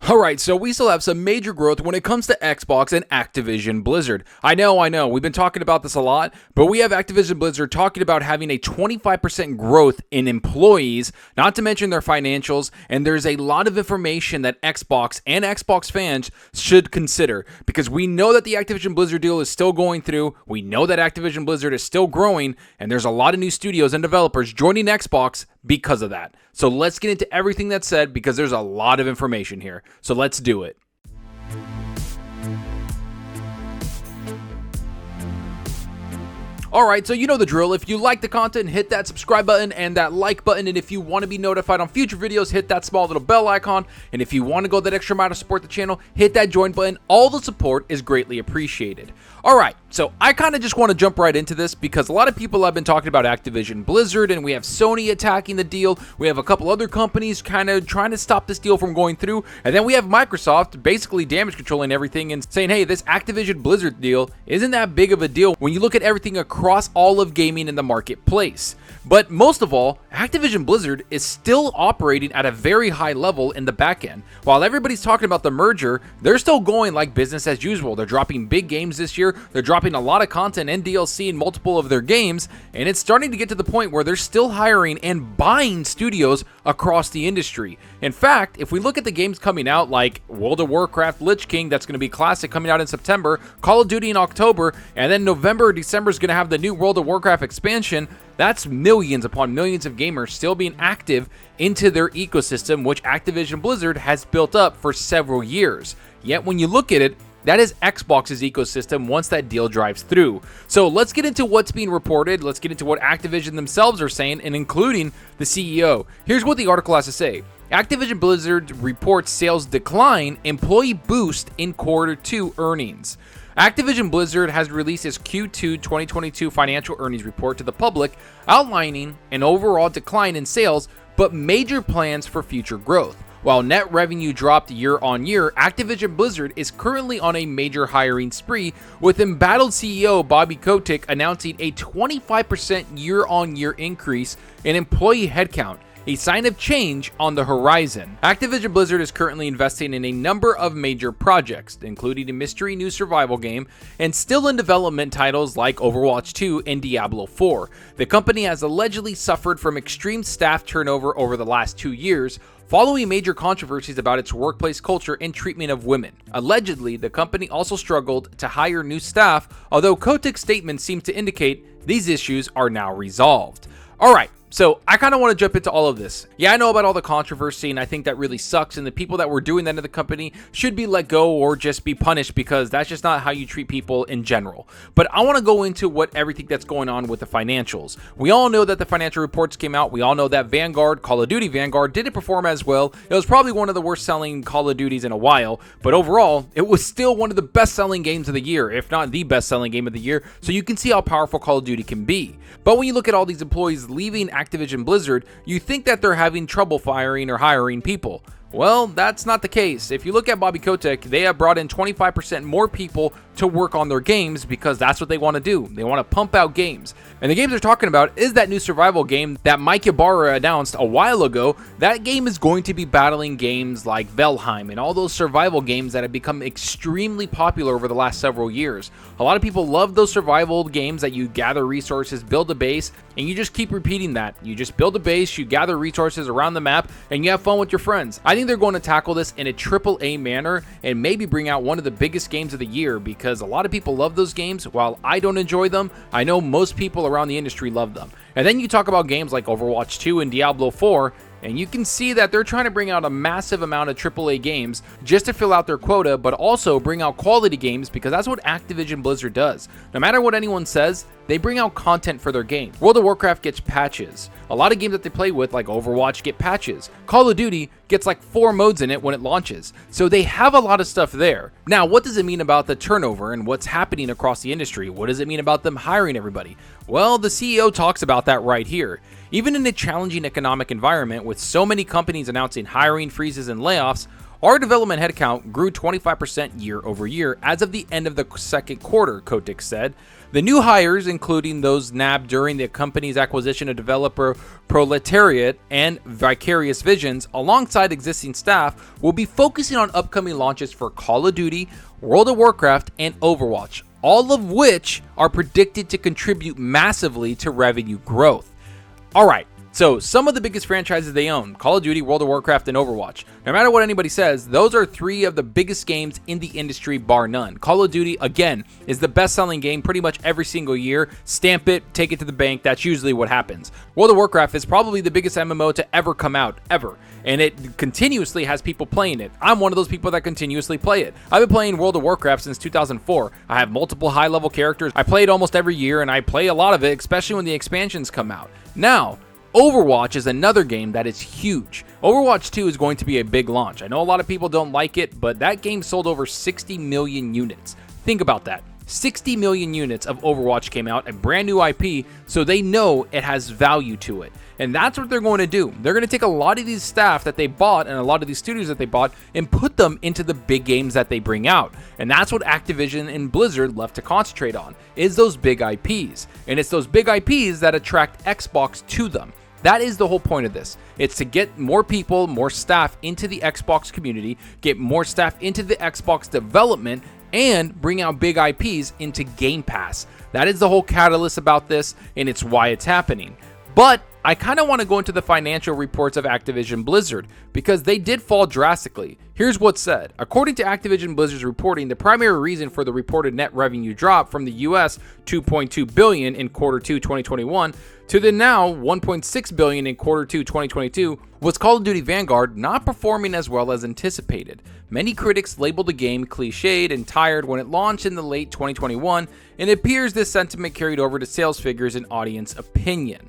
Alright, so we still have some major growth when it comes to Xbox and Activision Blizzard. I know, we've been talking about this a lot, but we have Activision Blizzard talking about having a 25% growth in employees, not to mention their financials, and there's a lot of information that Xbox and Xbox fans should consider, because we know that the Activision Blizzard deal is still going through, we know that Activision Blizzard is still growing, and there's a lot of new studios and developers joining Xbox because of that. So let's get into everything that's said because there's a lot of information here. So let's do it. Alright, so you know the drill. If you like the content, hit that subscribe button and that like button. And if you want to be notified on future videos, hit that small little bell icon. And if you want to go that extra mile to support the channel, hit that join button. All the support is greatly appreciated. Alright, so I kind of just want to jump right into this because a lot of people have been talking about Activision Blizzard, and we have Sony attacking the deal. We have a couple other companies kind of trying to stop this deal from going through. And then we have Microsoft basically damage controlling everything and saying, hey, this Activision Blizzard deal isn't that big of a deal when you look at everything across all of gaming in the marketplace. But most of all, Activision Blizzard is still operating at a very high level in the back end. While everybody's talking about the merger, they're still going like business as usual. They're dropping big games this year. They're dropping a lot of content and DLC in multiple of their games, and it's starting to get to the point where they're still hiring and buying studios across the industry. In fact, if we look at the games coming out like World of Warcraft Lich King, that's going to be classic coming out in September, Call of Duty in October, and then November or December is going to have the new World of Warcraft expansion, that's millions upon millions of gamers still being active into their ecosystem, which Activision Blizzard has built up for several years. Yet when you look at it, that is Xbox's ecosystem once that deal drives through. So let's get into what's being reported. Let's get into what Activision themselves are saying, and including the CEO. Here's what the article has to say. Activision Blizzard reports sales decline, employee boost in Q2 earnings. Activision Blizzard has released its Q2 2022 financial earnings report to the public, outlining an overall decline in sales, but major plans for future growth. While net revenue dropped year on year, Activision Blizzard is currently on a major hiring spree, with embattled CEO Bobby Kotick announcing a 25% year-on-year increase in employee headcount, a sign of change on the horizon. Activision Blizzard is currently investing in a number of major projects, including a mystery new survival game and still in development titles like Overwatch 2 and Diablo 4. The company has allegedly suffered from extreme staff turnover over the last 2 years, following major controversies about its workplace culture and treatment of women. Allegedly, the company also struggled to hire new staff, although Kotick's statement seems to indicate these issues are now resolved. Alright, so I kind of want to jump into all of this. Yeah, I know about all the controversy, and I think that really sucks, and the people that were doing that to the company should be let go or just be punished, because that's just not how you treat people in general. But I want to go into everything that's going on with the financials. We all know that the financial reports came out. We all know that Vanguard, Call of Duty Vanguard, didn't perform as well. It was probably one of the worst selling Call of Duties in a while, but overall, it was still one of the best selling games of the year, if not the best selling game of the year, so you can see how powerful Call of Duty can be. But when you look at all these employees leaving Activision Blizzard, you think that they're having trouble firing or hiring people. Well, that's not the case. If you look at Bobby Kotick, they have brought in 25% more people to work on their games because that's what they want to do. They want to pump out games. And the games they're talking about is that new survival game that Mike Ybarra announced a while ago. That game is going to be battling games like Valheim and all those survival games that have become extremely popular over the last several years. A lot of people love those survival games that you gather resources, build a base, and you just keep repeating that. You just build a base, you gather resources around the map, and you have fun with your friends. I think they're going to tackle this in a AAA manner and maybe bring out one of the biggest games of the year, because a lot of people love those games. While I don't enjoy them, I know most people around the industry love them. And then you talk about games like Overwatch 2 and Diablo 4, and you can see that they're trying to bring out a massive amount of AAA games just to fill out their quota, but also bring out quality games, because that's what Activision Blizzard does. No matter what anyone says, they bring out content for their game. World of Warcraft gets patches. A lot of games that they play with, like Overwatch, get patches. Call of Duty gets like 4 modes in it when it launches. So they have a lot of stuff there. Now, what does it mean about the turnover and what's happening across the industry? What does it mean about them hiring everybody? Well, the CEO talks about that right here. Even in a challenging economic environment with so many companies announcing hiring freezes and layoffs, Our development headcount grew 25% year over year as of the end of the second quarter, Kotick said. The new hires, including those nabbed during the company's acquisition of developer Proletariat and Vicarious Visions, alongside existing staff, will be focusing on upcoming launches for Call of Duty, World of Warcraft, and Overwatch, all of which are predicted to contribute massively to revenue growth. All right. So, some of the biggest franchises they own, Call of Duty, World of Warcraft, and Overwatch. No matter what anybody says, those are three of the biggest games in the industry, bar none. Call of Duty, again, is the best-selling game pretty much every single year. Stamp it, take it to the bank, that's usually what happens. World of Warcraft is probably the biggest MMO to ever come out, ever. And it continuously has people playing it. I'm one of those people that continuously play it. I've been playing World of Warcraft since 2004. I have multiple high-level characters. I play it almost every year, and I play a lot of it, especially when the expansions come out. Now, Overwatch is another game that is huge. Overwatch 2 is going to be a big launch. I know a lot of people don't like it, but that game sold over 60 million units. Think about that. 60 million units of Overwatch came out, a brand new IP, so they know it has value to it. And that's what they're going to do. They're going to take a lot of these staff that they bought and a lot of these studios that they bought and put them into the big games that they bring out. And that's what Activision and Blizzard left to concentrate on, is those big IPs. And it's those big IPs that attract Xbox to them. That is the whole point of this. It's to get more people, more staff into the Xbox community, get more staff into the Xbox development, and bring out big IPs into Game Pass. That is the whole catalyst about this, and it's why it's happening. But I kind of want to go into the financial reports of Activision Blizzard because they did fall drastically. Here's what's said. According to Activision Blizzard's reporting, the primary reason for the reported net revenue drop from the US $2.2 billion in quarter 2 2021 to the now $1.6 billion in quarter 2 2022 was Call of Duty Vanguard not performing as well as anticipated. Many critics labeled the game cliched and tired when it launched in the late 2021, and it appears this sentiment carried over to sales figures and audience opinion.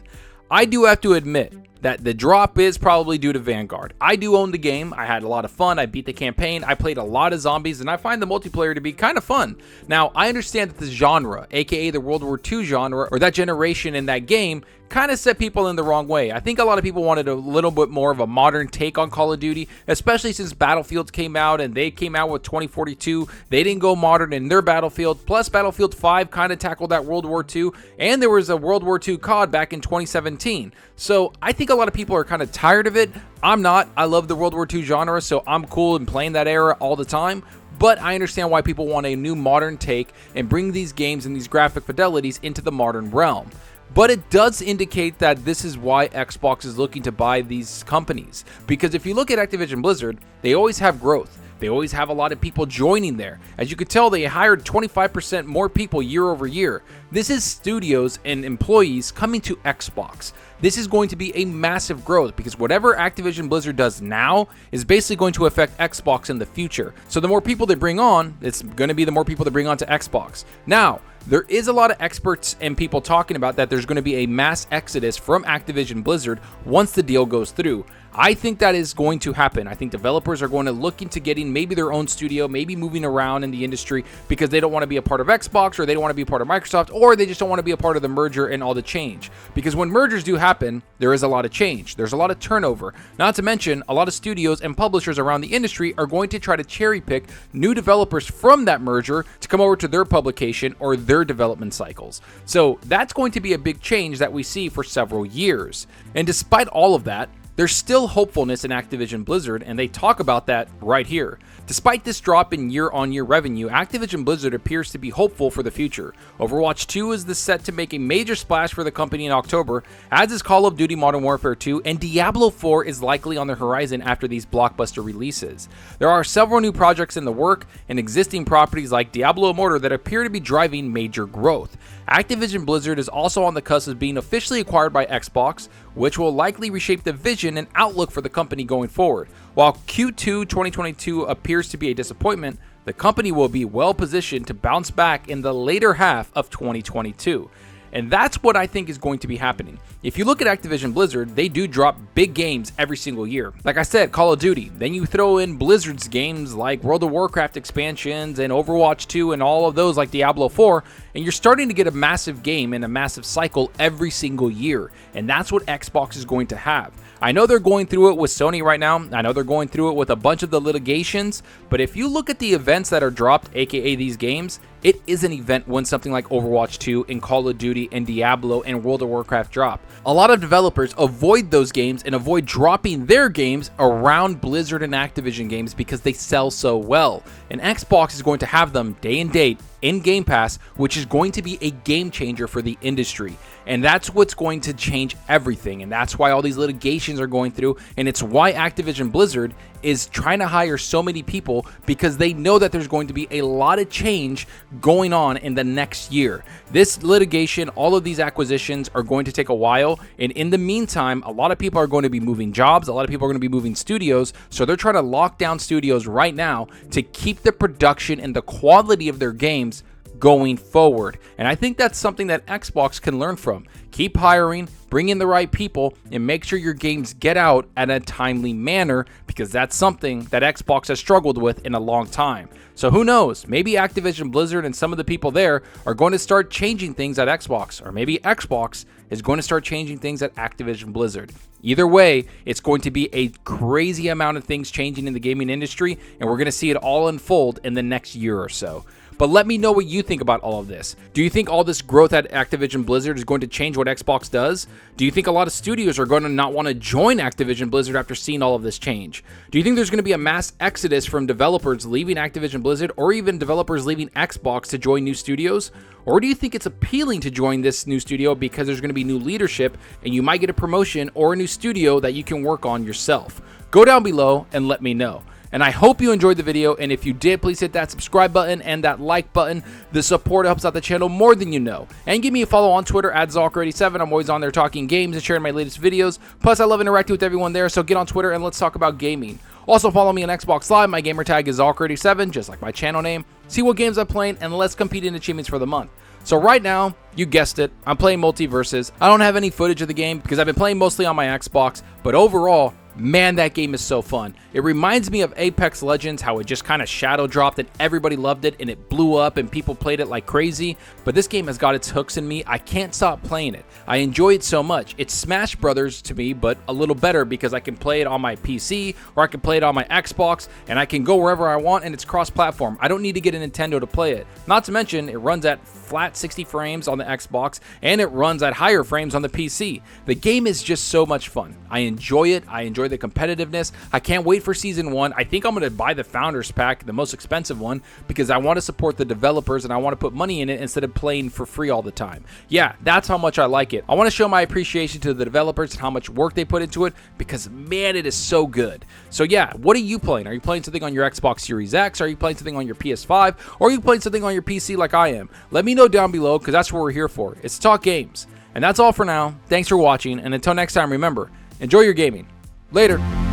I do have to admit that the drop is probably due to Vanguard. I do own the game. I had a lot of fun. I beat the campaign. I played a lot of zombies, and I find the multiplayer to be kind of fun. Now, I understand that the genre, aka the World War II genre, or that generation in that game, kind of set people in the wrong way. I think a lot of people wanted a little bit more of a modern take on Call of Duty, especially since Battlefield came out and they came out with 2042. They didn't go modern in their Battlefield. Plus, Battlefield 5 kind of tackled that World War II, and there was a World War II COD back in 2017. So I think a lot of people are kind of tired of it. I'm not. I love the World War II genre, so I'm cool in playing that era all the time. But I understand why people want a new modern take and bring these games and these graphic fidelities into the modern realm. But it does indicate that this is why Xbox is looking to buy these companies. Because if you look at Activision Blizzard, they always have growth. They always have a lot of people joining there. As you could tell, they hired 25% more people year over year. This is studios and employees coming to Xbox. This is going to be a massive growth because whatever Activision Blizzard does now is basically going to affect Xbox in the future. So the more people they bring on, it's going to be the more people they bring on to Xbox. Now, there is a lot of experts and people talking about that there's going to be a mass exodus from Activision Blizzard once the deal goes through. I think that is going to happen. I think developers are going to look into getting maybe their own studio, maybe moving around in the industry because they don't want to be a part of Xbox or they don't want to be a part of Microsoft or they just don't want to be a part of the merger and all the change. Because when mergers do happen, there is a lot of change. There's a lot of turnover. Not to mention, a lot of studios and publishers around the industry are going to try to cherry pick new developers from that merger to come over to their publication or their development cycles. So that's going to be a big change that we see for several years. And despite all of that, there's still hopefulness in Activision Blizzard, and they talk about that right here. Despite this drop in year-on-year revenue, Activision Blizzard appears to be hopeful for the future. Overwatch 2 is set to make a major splash for the company in October, as is Call of Duty Modern Warfare 2, and Diablo 4 is likely on the horizon after these blockbuster releases. There are several new projects in the work, and existing properties like Diablo Immortal that appear to be driving major growth. Activision Blizzard is also on the cusp of being officially acquired by Xbox, which will likely reshape the vision and outlook for the company going forward. While Q2 2022 appears to be a disappointment, the company will be well positioned to bounce back in the later half of 2022. And that's what I think is going to be happening. If you look at Activision Blizzard, they do drop big games every single year. Like I said, Call of Duty. Then you throw in Blizzard's games like World of Warcraft expansions and Overwatch 2 and all of those like Diablo 4, and you're starting to get a massive game and a massive cycle every single year. And that's what Xbox is going to have. I know they're going through it with Sony right now. I know they're going through it with a bunch of the litigations, but if you look at the events that are dropped, aka these games, it is an event when something like Overwatch 2 and Call of Duty and Diablo and World of Warcraft drop. A lot of developers avoid those games and avoid dropping their games around Blizzard and Activision games because they sell so well. And Xbox is going to have them day and date in Game Pass, which is going to be a game changer for the industry. And that's what's going to change everything. And that's why all these litigations are going through. And it's why Activision Blizzard is trying to hire so many people, because they know that there's going to be a lot of change going on in the next year. This litigation, all of these acquisitions are going to take a while. And in the meantime, a lot of people are going to be moving jobs. A lot of people are going to be moving studios. So they're trying to lock down studios right now to keep the production and the quality of their games going forward. And I think that's something that Xbox can learn from. Keep hiring, bring in the right people, and make sure your games get out at a timely manner, because that's something that Xbox has struggled with in a long time. So who knows, maybe Activision Blizzard and some of the people there are going to start changing things at Xbox, or maybe Xbox is going to start changing things at Activision Blizzard. Either way, it's going to be a crazy amount of things changing in the gaming industry, and we're going to see it all unfold in the next year or so. But let me know what you think about all of this. Do you think all this growth at Activision Blizzard is going to change what Xbox does? Do you think a lot of studios are going to not want to join Activision Blizzard after seeing all of this change? Do you think there's going to be a mass exodus from developers leaving Activision Blizzard, or even developers leaving Xbox to join new studios? Or do you think it's appealing to join this new studio because there's going to be new leadership and you might get a promotion or a new studio that you can work on yourself? Go down below and let me know. And I hope you enjoyed the video, and if you did, please hit that subscribe button and that like button. The support helps out the channel more than you know. And give me a follow on Twitter at Zalker87. I'm always on there talking games and sharing my latest videos. Plus, I love interacting with everyone there, so get on Twitter and let's talk about gaming. Also, follow me on Xbox Live. My gamertag is Zalker87, just like my channel name. See what games I'm playing, and let's compete in achievements for the month. So right now, you guessed it, I'm playing Multiverses. I don't have any footage of the game because I've been playing mostly on my Xbox, but overall, man, that game is so fun. It reminds me of Apex Legends, how it just kind of shadow dropped and everybody loved it and it blew up and people played it like crazy. But this game has got its hooks in me. I can't stop playing it. I enjoy it so much. It's Smash Brothers to me, but a little better because I can play it on my PC or I can play it on my Xbox, and I can go wherever I want, and it's cross-platform. I don't need to get a Nintendo to play it. Not to mention, it runs at flat 60 frames on the Xbox and it runs at higher frames on the PC. The game is just so much fun. I enjoy it. I enjoy the competitiveness. I can't wait for Season 1. I think I'm going to buy the Founders Pack, the most expensive one, because I want to support the developers and I want to put money in it instead of playing for free all the time. Yeah, that's how much I like it. I want to show my appreciation to the developers and how much work they put into it, because man, it is so good. So yeah, what are you playing? Are you playing something on your Xbox Series X? Are you playing something on your PS5? Or are you playing something on your PC like I am? Let me know down below, because that's what we're here for. It's to talk games. And that's all for now. Thanks for watching, and until next time, remember, enjoy your gaming. Later.